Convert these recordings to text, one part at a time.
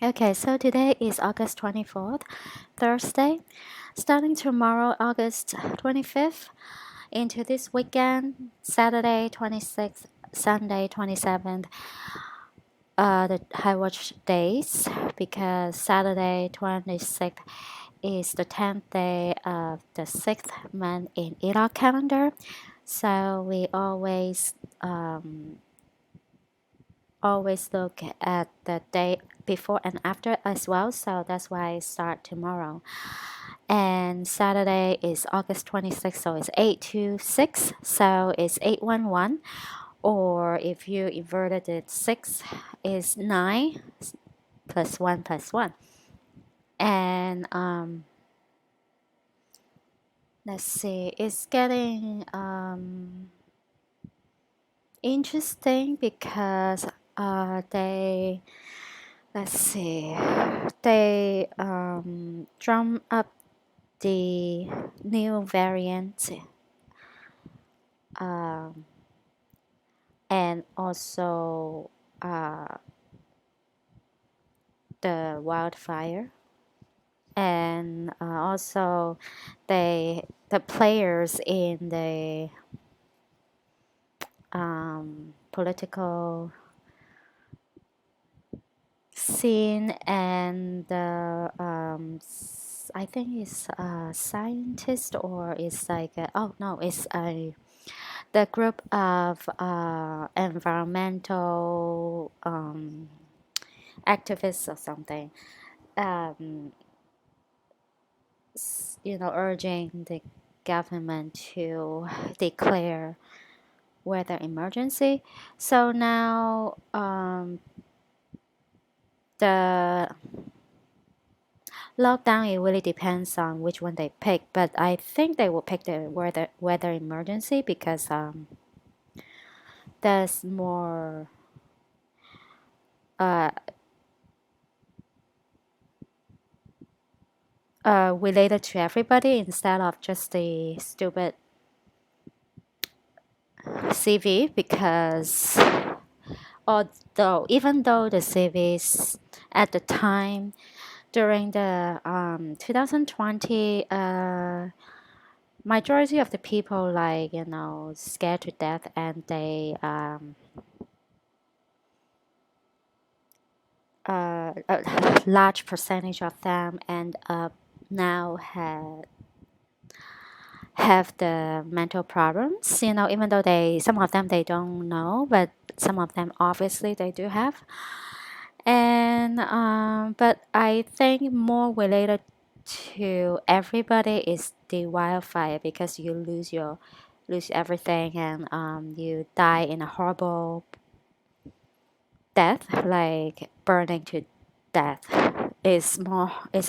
Okay, so today is August 24th, Thursday. Starting tomorrow, August 25th, into this weekend, Saturday 26th, Sunday 27th, the high watch days, because Saturday 26th is the 10th day of the 6th month in Iraq calendar. So we always look at the day before and after as well, so that's why I start tomorrow. And Saturday is August 26th, so it's 826, so it's 811. Or if you inverted it, 6 is 9 plus 1 plus 1. And let's see, it's getting interesting because let's see, they drum up the new variant, um, and also the wildfire, and also the players in the political scene, and the I think it's a scientist, or it's like oh no, it's a the group of environmental activists or something, um, urging the government to declare weather emergency. So now the lockdown, it really depends on which one they pick, but I think they will pick the weather emergency because there's more uh, related to everybody instead of just the stupid CV. Because even though the CVs at the time during the 2020, majority of the people, like, scared to death, and they a large percentage of them end up now have the mental problems, even though some of them they don't know, but some of them obviously they do have. And but I think more related to everybody is the wildfire, because you lose everything, and you die in a horrible death, like burning to death. Is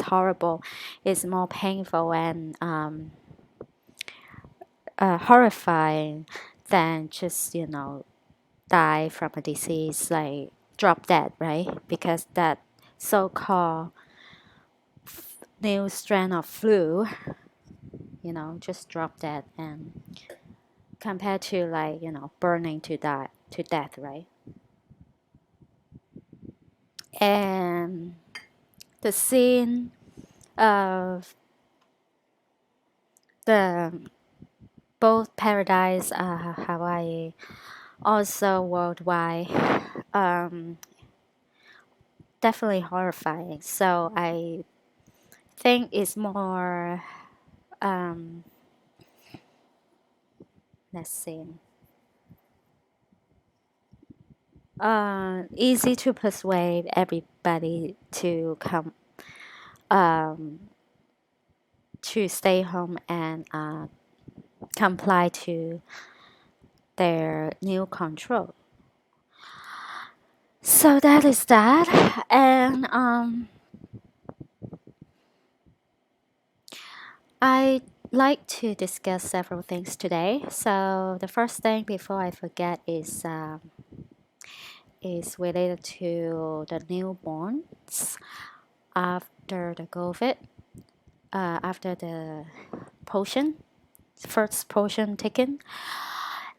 horrible, it's more painful and horrifying than just die from a disease like drop dead, right? Because that so-called new strand of flu, just drop dead, and compared to, like, burning to death, right? And the scene of the both Paradise, Hawaii, also worldwide, definitely horrifying. So I think it's more, let's see, easy to persuade everybody to come, to stay home and comply to their new control. So that is that. And I like to discuss several things today. So the first thing before I forget is related to the newborns after the COVID, after the first potion taken.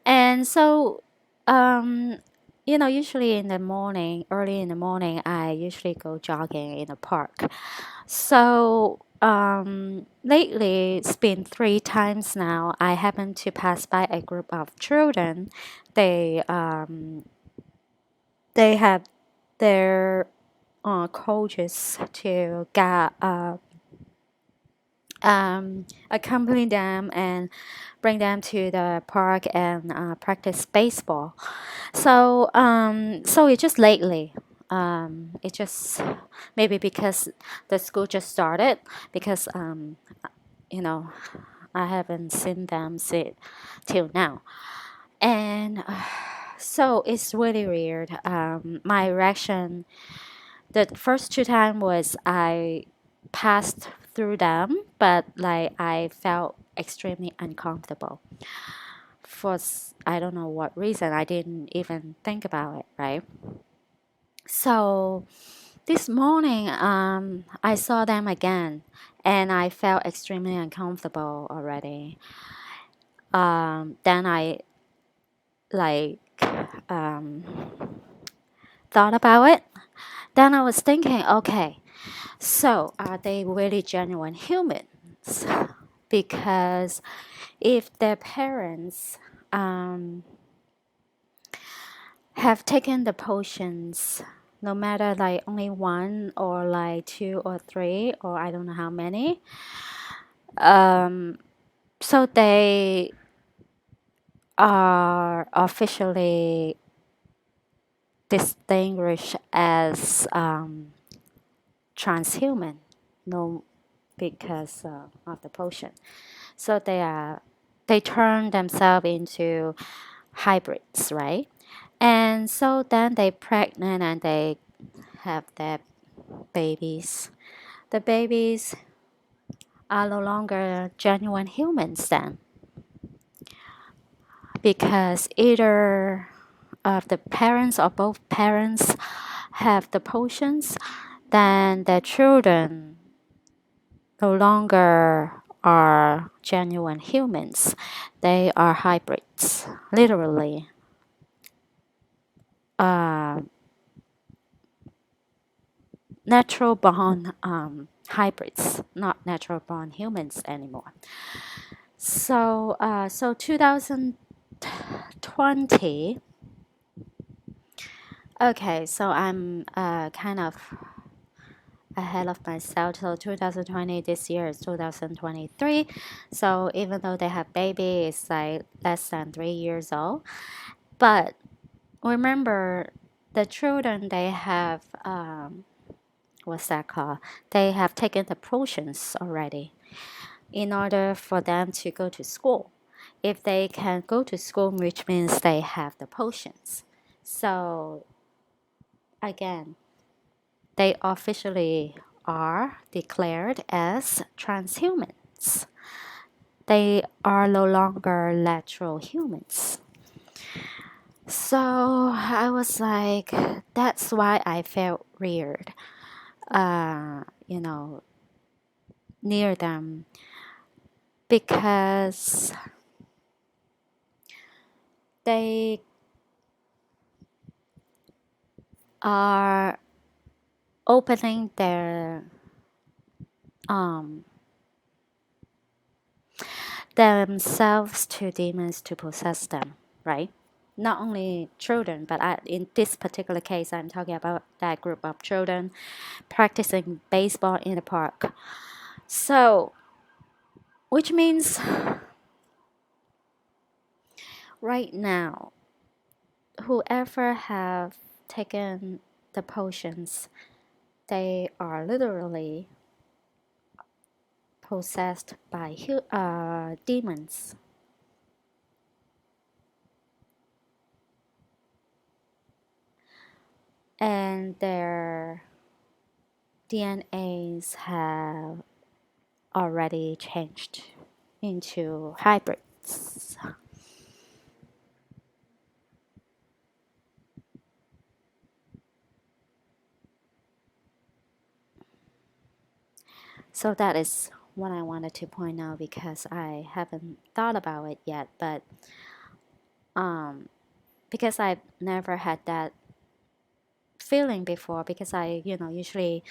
And so usually in the morning, early in the morning, I usually go jogging in the park. So lately, it's been 3 times now. I happen to pass by a group of children. They they have their coaches to get accompany them and bring them to the park and practice baseball. So it's just lately. It just maybe because the school just started because you know I haven't seen them sit till now, and so it's really weird. My reaction the first 2 times was I passed through them, but like I felt extremely uncomfortable. I don't know what reason. I didn't even think about it, right? So this morning, I saw them again, and I felt extremely uncomfortable already. Then I like um, thought about it. Then I was thinking, okay, so are they really genuine humans? Because if their parents have taken the potions, no matter like only one or like two or three or I don't know how many, so they are officially distinguished as transhuman, no, because of the potion. So they turn themselves into hybrids, right? And so then they pregnant and they have their babies. The babies are no longer genuine humans then, because either of the parents or both parents have the potions, then the children no longer are genuine humans. They are hybrids, literally. Uh, Natural born hybrids, not natural born humans anymore. So 2020. Okay, so I'm kind of ahead of myself. So 2020, this year is 2023. So even though they have baby, it's like less than 3 years old. But remember, the children they have what's that called? They have taken the potions already in order for them to go to school. If they can go to school, which means they have the potions. So again, they officially are declared as transhumans. They are no longer natural humans. So I was like, that's why I felt weird, you know, near them because they are opening their um, themselves to demons to possess them, right? Not only children, but in this particular case, I'm talking about that group of children practicing baseball in the park. So, which means right now, whoever have taken the potions, they are literally possessed by demons. And their DNAs have already changed into hybrids. So that is what I wanted to point out because I haven't thought about it yet. But because I've never had that feeling before, because I, usually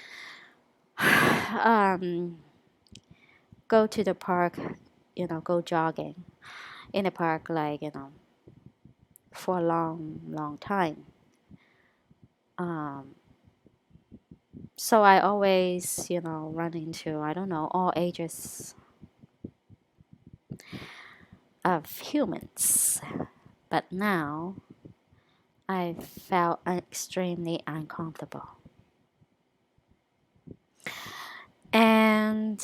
um, go to the park, go jogging in the park, like, for a long, long time. Um, so I always, run into, I don't know, all ages of humans. But now I felt extremely uncomfortable. And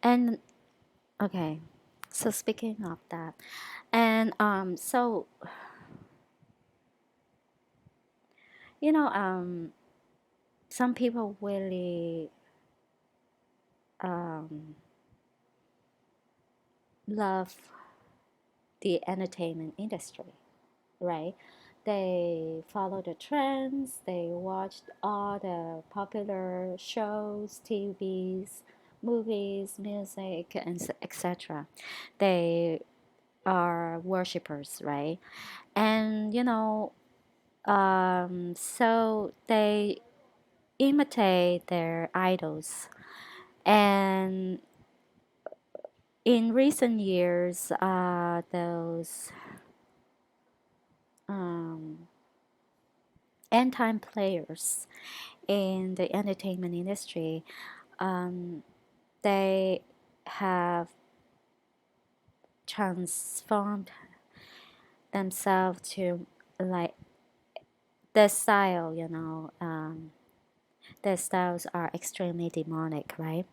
and okay, so speaking of that, and so you know, some people really um love the entertainment industry, right? They follow the trends, they watch all the popular shows, TVs, movies, music, and etc. They are worshippers, right? And so they imitate their idols. And in recent years, those um, end time players in the entertainment industry, um, they have transformed themselves to, like, their style, their styles are extremely demonic, right?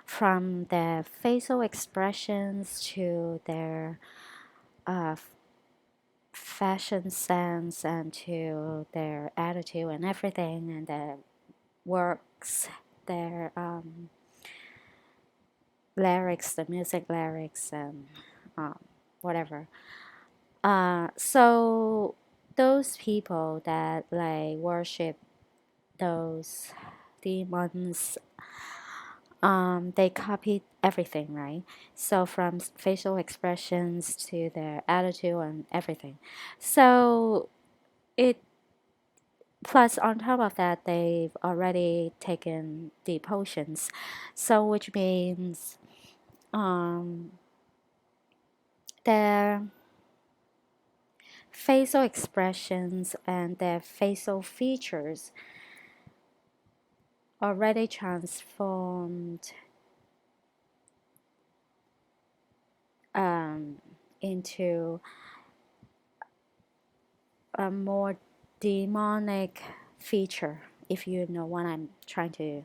From their facial expressions to their uh, fashion sense and to their attitude and everything, and their works, their lyrics, the music lyrics, and um, whatever. So those people that like worship those demons, they copied everything, right? So from facial expressions to their attitude and everything. So it plus on top of that, they've already taken the potions, so which means um, their facial expressions and their facial features already transformed um, into a more demonic feature, if you know what I'm trying to,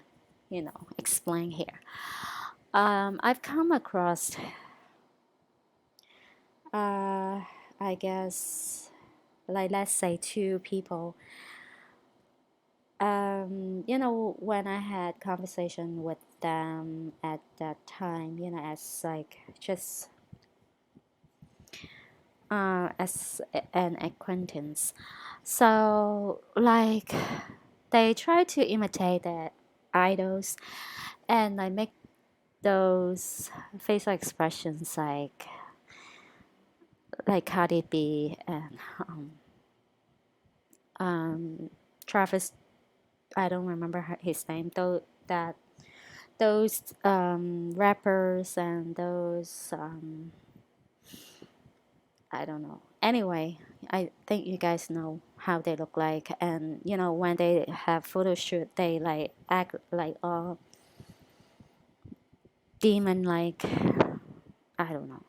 explain here. I've come across, uh, I guess, like, let's say two people. When I had conversation with them at that time, as like just as an acquaintance. So, like, they try to imitate their idols, and I make those facial expressions like Cardi B and um, Travis. I don't remember his name. Though that those rappers and those I don't know. Anyway, I think you guys know how they look like, and when they have photo shoot, they like act like all demon like. I don't know.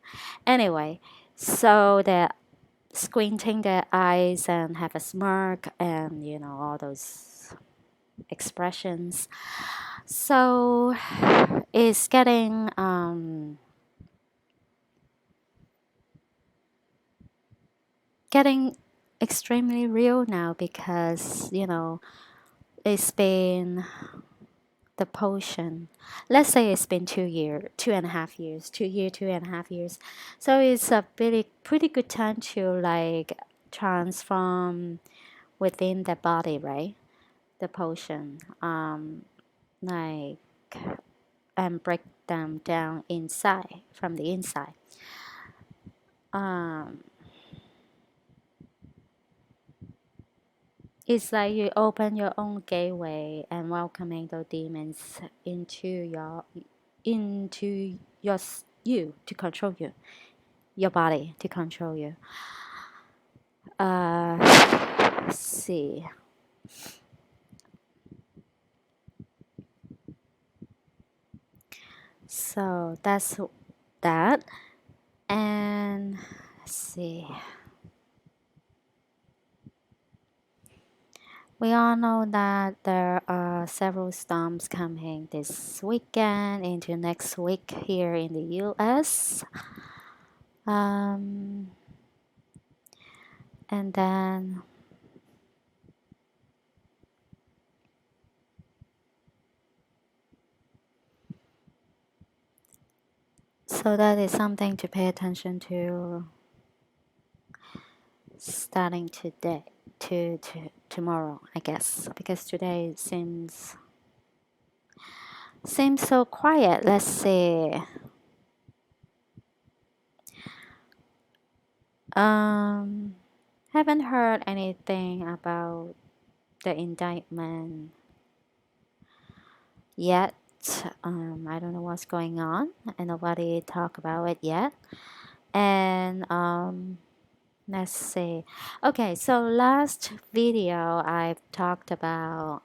Anyway, so they're squinting their eyes and have a smirk, and all those expressions. So it's getting extremely real now, because it's been the potion. Let's say it's been 2 year, 2.5 years, 2 year, 2.5 years. So it's a pretty good time to like transform within the body, right? The potion, like, and break them down inside, from the inside. Um, it's like you open your own gateway and welcoming the demons into you to control you, your body to control you. Let's see. So that's that. And let's see. We all know that there are several storms coming this weekend into next week here in the US. Um, and then so that is something to pay attention to starting today to tomorrow, I guess, because today seems so quiet. Let's see. Um, haven't heard anything about the indictment yet. I don't know what's going on, and nobody talk about it yet. And let's see. Okay, so last video I talked about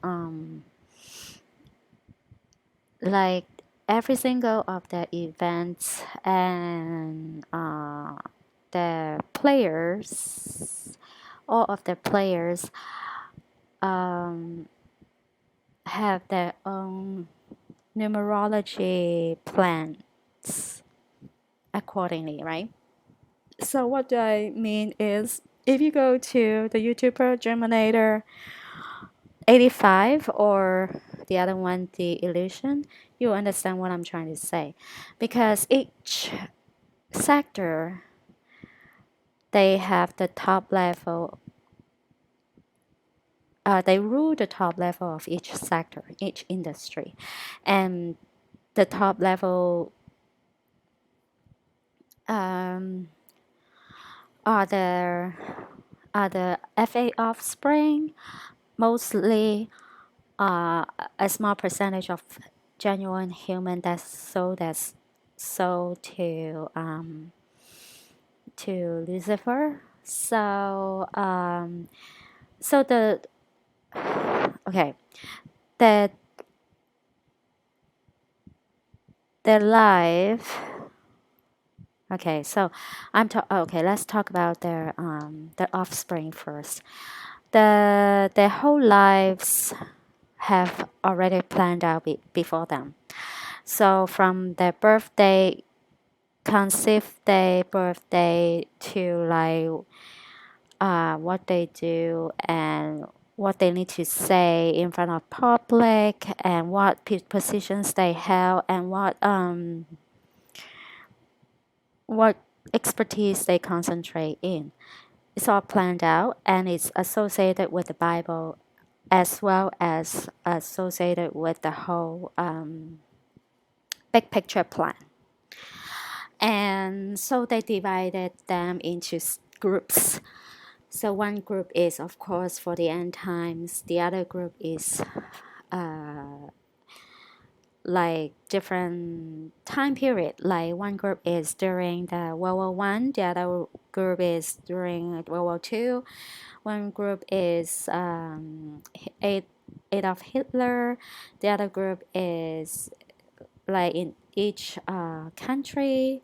like every single of the events and the players, all of the players um, have their own numerology plans accordingly, right? So what do I mean is if you go to the YouTuber Germinator 85 or the other one, The Illusion, you understand what I'm trying to say. Because each sector, they have the top level, they rule the top level of each sector, each industry. And the top level um, are the FA offspring, mostly a small percentage of genuine human that's sold to Lucifer. So the okay the the life. Okay, so okay. Let's talk about their offspring first. Their whole lives have already planned out before them. So from their birthday, conceived day, birthday to like what they do and what they need to say in front of public and what positions they held and what expertise they concentrate in. It's all planned out and it's associated with the Bible as well as associated with the whole big picture plan. And so they divided them into groups. So one group is, of course, for the end times. The other group is like different time period. Like one group is during the World War I, the other group is during World War II. One group is Adolf Hitler. The other group is like in each country.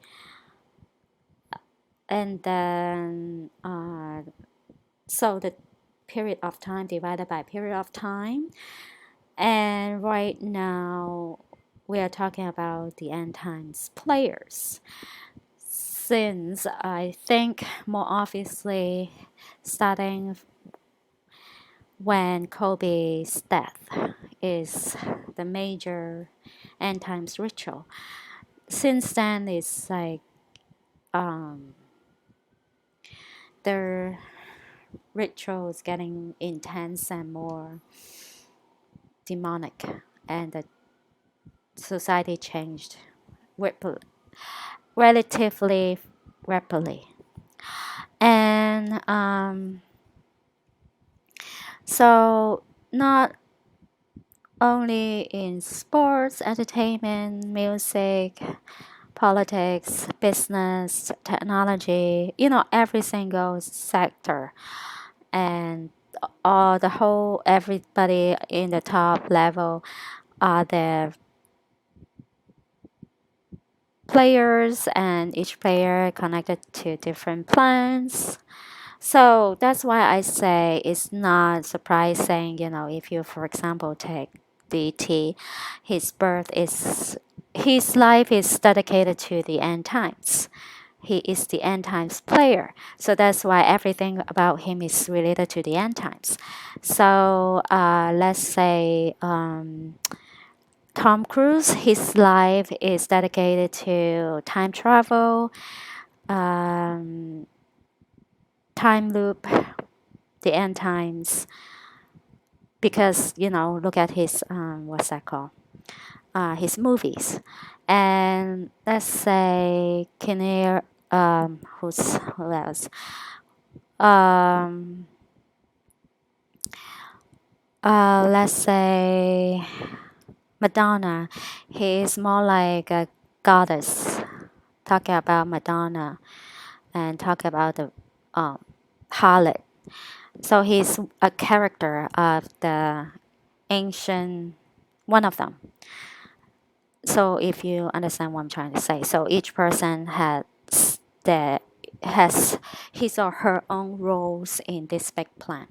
And then so the period of time divided by period of time. And right now we are talking about the end times players. Since I think more obviously starting when Kobe's death is the major end times ritual. Since then it's like their ritual is getting intense and more demonic and the society changed relatively rapidly. And so, not only in sports, entertainment, music, politics, business, technology, every single sector, and all the whole everybody in the top level are the players, and each player connected to different plans. So that's why I say it's not surprising, if you, for example, take DT, his life is dedicated to the end times. He is the end times player. So that's why everything about him is related to the end times. So let's say Tom Cruise, his life is dedicated to time travel, um, time loop, the end times, because look at his what's that called? His movies, and let's say Kinnear, who else? Um, let's say Madonna. He is more like a goddess. Talking about Madonna and talk about the um, harlot. So he's a character of the ancient, one of them. So if you understand what I'm trying to say, so each person the has his or her own roles in this big plan.